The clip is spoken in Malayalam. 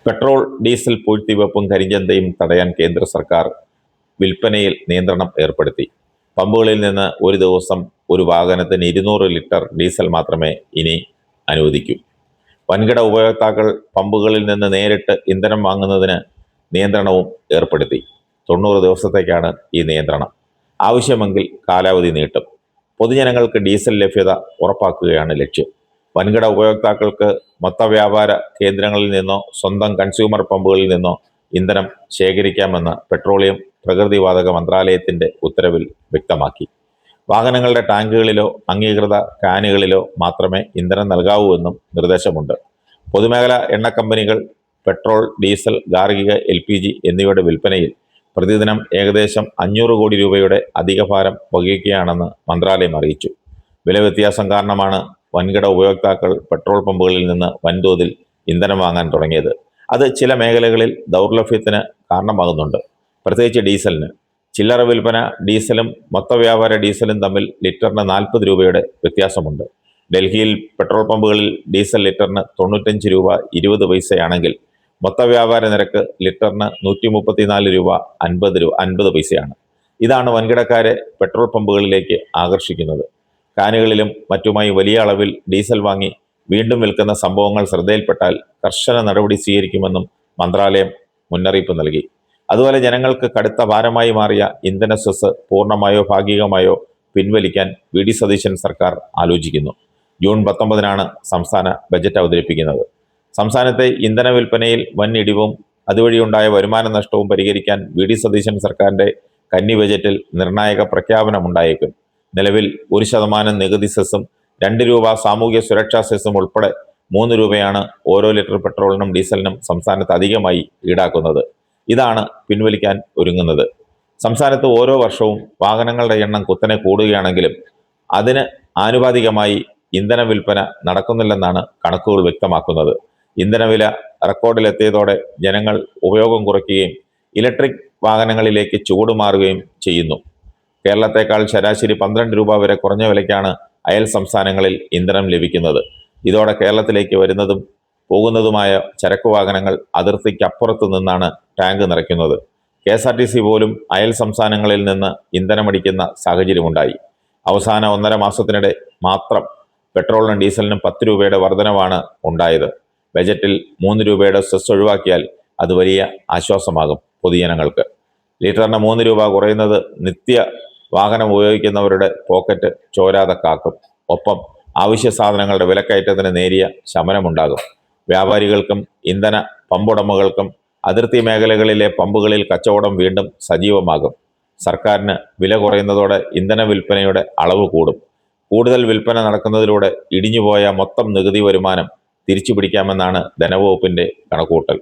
പെട്രോൾ, ഡീസൽ പൂഴ്ത്തിവെപ്പും കരിഞ്ചന്തയും തടയാൻ കേന്ദ്ര സർക്കാർ വിൽപ്പനയിൽ നിയന്ത്രണം ഏർപ്പെടുത്തി. പമ്പുകളിൽ നിന്ന് ഒരു ദിവസം ഒരു വാഹനത്തിന് 200 ലിറ്റർ ഡീസൽ മാത്രമേ ഇനി അനുവദിക്കൂ. വൻകിട ഉപഭോക്താക്കൾ പമ്പുകളിൽ നിന്ന് നേരിട്ട് ഇന്ധനം വാങ്ങുന്നതിന് നിയന്ത്രണവും ഏർപ്പെടുത്തി. 90 ദിവസത്തേക്കാണ് ഈ നിയന്ത്രണം. ആവശ്യമെങ്കിൽ കാലാവധി നീട്ടും. പൊതുജനങ്ങൾക്ക് ഡീസൽ ലഭ്യത ഉറപ്പാക്കുകയാണ് ലക്ഷ്യം. വൻകിട ഉപഭോക്താക്കൾക്ക് മൊത്തവ്യാപാര കേന്ദ്രങ്ങളിൽ നിന്നോ സ്വന്തം കൺസ്യൂമർ പമ്പുകളിൽ നിന്നോ ഇന്ധനം ശേഖരിക്കാമെന്ന് പെട്രോളിയം പ്രകൃതിവാതക മന്ത്രാലയത്തിന്റെ ഉത്തരവിൽ വ്യക്തമാക്കി. വാഹനങ്ങളുടെ ടാങ്കുകളിലോ അംഗീകൃത കാനുകളിലോ മാത്രമേ ഇന്ധനം നൽകാവൂ എന്നും നിർദ്ദേശമുണ്ട്. പൊതുമേഖലാ എണ്ണ കമ്പനികൾ പെട്രോൾ, ഡീസൽ, ഗാർഹിക LPG എന്നിവയുടെ വിൽപ്പനയിൽ പ്രതിദിനം ഏകദേശം 500 കോടി രൂപയുടെ അധിക ഭാരം വഹിക്കുകയാണെന്ന് മന്ത്രാലയം അറിയിച്ചു. വില വ്യത്യാസം കാരണമാണ് വൻകിട ഉപഭോക്താക്കൾ പെട്രോൾ പമ്പുകളിൽ നിന്ന് വൻതോതിൽ ഇന്ധനം വാങ്ങാൻ തുടങ്ങിയത്. അത് ചില മേഖലകളിൽ ദൗർലഭ്യത്തിന് കാരണമാകുന്നുണ്ട്, പ്രത്യേകിച്ച് ഡീസലിന്. ചില്ലറ വിൽപ്പന ഡീസലും മൊത്തവ്യാപാര ഡീസലും തമ്മിൽ ലിറ്ററിന് 40 രൂപയുടെ വ്യത്യാസമുണ്ട്. ഡൽഹിയിൽ പെട്രോൾ പമ്പുകളിൽ ഡീസൽ ലിറ്ററിന് 95 രൂപ 20 പൈസയാണെങ്കിൽ മൊത്തവ്യാപാര നിരക്ക് ലിറ്ററിന് 134 രൂപ 50 പൈസയാണ്. ഇതാണ് വൻകിടക്കാരെ പെട്രോൾ പമ്പുകളിലേക്ക് ആകർഷിക്കുന്നത്. കാനുകളിലും മറ്റുമായി വലിയ അളവിൽ ഡീസൽ വാങ്ങി വീണ്ടും വിൽക്കുന്ന സംഭവങ്ങൾ ശ്രദ്ധയിൽപ്പെട്ടാൽ കർശന നടപടി സ്വീകരിക്കുമെന്നും മന്ത്രാലയം മുന്നറിയിപ്പ് നൽകി. അതുപോലെ ജനങ്ങൾക്ക് കടുത്ത ഭാരമായി മാറിയ ഇന്ധന സെസ് പൂർണ്ണമായോ ഭാഗികമായോ പിൻവലിക്കാൻ VD സതീശൻ സർക്കാർ ആലോചിക്കുന്നു. ജൂൺ 19-നാണ് സംസ്ഥാന ബജറ്റ് അവതരിപ്പിക്കുന്നത്. സംസ്ഥാനത്തെ ഇന്ധന വിൽപ്പനയിൽ വൻ ഇടിവും അതുവഴിയുണ്ടായ വരുമാന നഷ്ടവും പരിഹരിക്കാൻ VD സതീശൻ സർക്കാരിന്റെ കന്നി ബജറ്റിൽ നിർണായക പ്രഖ്യാപനമുണ്ടായേക്കും. നിലവിൽ 1% നികുതി സെസ്സും 2 രൂപ സാമൂഹ്യ സുരക്ഷാ സെസ്സും ഉൾപ്പെടെ 3 രൂപയാണ് ഓരോ ലിറ്റർ പെട്രോളിനും ഡീസലിനും സംസ്ഥാനത്ത് അധികമായി ഈടാക്കുന്നത്. ഇതാണ് പിൻവലിക്കാൻ ഒരുങ്ങുന്നത്. സംസ്ഥാനത്ത് ഓരോ വർഷവും വാഹനങ്ങളുടെ എണ്ണം കുത്തനെ കൂടുകയാണെങ്കിലും അതിന് ആനുപാതികമായി ഇന്ധന വിൽപ്പന നടക്കുന്നില്ലെന്നാണ് കണക്കുകൾ വ്യക്തമാക്കുന്നത്. ഇന്ധനവില റെക്കോർഡിലെത്തിയതോടെ ജനങ്ങൾ ഉപയോഗം കുറയ്ക്കുകയും ഇലക്ട്രിക് വാഹനങ്ങളിലേക്ക് ചുവടുമാറുകയും ചെയ്യുന്നു. കേരളത്തെക്കാൾ ശരാശരി 12 രൂപ വരെ കുറഞ്ഞ വിലയ്ക്കാണ് അയൽ സംസ്ഥാനങ്ങളിൽ ഇന്ധനം ലഭിക്കുന്നത്. ഇതോടെ കേരളത്തിലേക്ക് വരുന്നതും പോകുന്നതുമായ ചരക്കു വാഹനങ്ങൾ അതിർത്തിക്കപ്പുറത്ത് നിന്നാണ് ടാങ്ക് നിറയ്ക്കുന്നത്. KSRTC പോലും അയൽ സംസ്ഥാനങ്ങളിൽ നിന്ന് ഇന്ധനമടിക്കുന്ന സാഹചര്യമുണ്ടായി. അവസാന 1.5 മാസത്തിനിടെ മാത്രം പെട്രോളിനും ഡീസലിനും 10 രൂപയുടെ വർധനവാണ് ഉണ്ടായത്. ബജറ്റിൽ 3 രൂപയുടെ സെസ് ഒഴിവാക്കിയാൽ അത് വലിയ ആശ്വാസമാകും പൊതുജനങ്ങൾക്ക്. ലിറ്ററിന് 3 രൂപ കുറയുന്നത് നിത്യ വാഹനം ഉപയോഗിക്കുന്നവരുടെ പോക്കറ്റ് ചോരാതെ കാക്കും. ഒപ്പം അവശ്യ സാധനങ്ങളുടെ വിലക്കയറ്റത്തിന് നേരിയ ശമനമുണ്ടാകും. വ്യാപാരികൾക്കും ഇന്ധന പമ്പുടമകൾക്കും അതിർത്തി മേഖലകളിലെ പമ്പുകളിൽ കച്ചവടം വീണ്ടും സജീവമാകും. സർക്കാരിന് വില കുറയുന്നതോടെ ഇന്ധന വിൽപ്പനയുടെ അളവ് കൂടും. കൂടുതൽ വിൽപ്പന നടക്കുന്നതിലൂടെ ഇടിഞ്ഞുപോയ മൊത്തം നികുതി വരുമാനം തിരിച്ചുപിടിക്കാമെന്നാണ് ധനവകുപ്പിന്റെ കണക്കുകൂട്ടൽ.